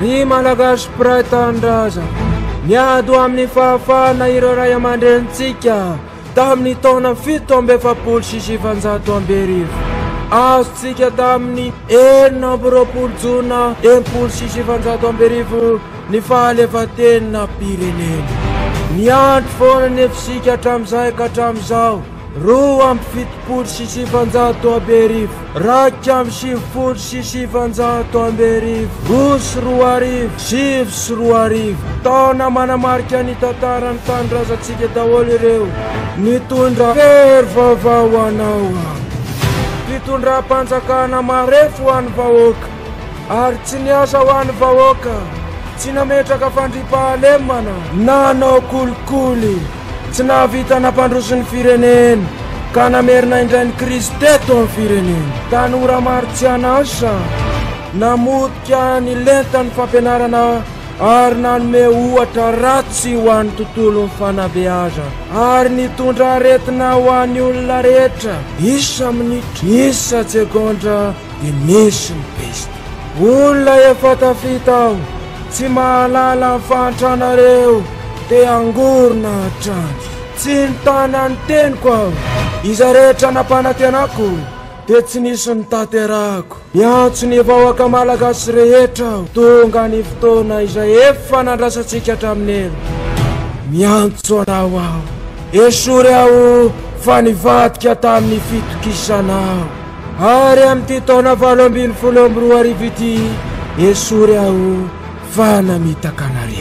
Ny malagasy piray tandraza miado amin'ny fahafahana ireo ray aman-drenitsika tamin'ny taona 1770. Azotsika tamin'ny 20 jona 1770 ny fahaleovatenina pirenena. Niandro foana ny efisika hatramin'izay ka hatramin'izao 2:770 raika amby 770 roso 2:7 taona manamarika ny tantarany tanindrazantsika daholo ireo. Nitondra very vaovao ho anao fitondram-panjakana marefo ho an'ny vahoaka ary tsy niasa ho an'ny vahoaka, tsy nametraka fandripahalemana nanao kolikoly, tsy nahavita nampandroso ny firenena ka namerina indray ny Kristy teto amin'ny firenena. Tanora maro tsy anasa namotika ny lentany fampianarana ary nanome ohatra ratsy ho an'ny tontolon'ny fanabeazana ary nitondra aretina ho an'ny olona rehetra isa minitra isa segondra dia misy ny pesta. Olona efa tafita aho tsy mahalala ny fahantrana-reo dia angorona hatrany. Tsy nitana ny teniko aho, iza rehetra nampanantenako dia tsy nisy ny tanterahako. Miantso ny vahoaka malagasy rehetra aho tonga ny fotoana izay efa nandrasantsika hatramin'elo. Miantso anao aho, esory aho fa nivadika tamin'ny fitokisana aho ary amin'ity taona 8 ity esory aho fa namitaka anareo.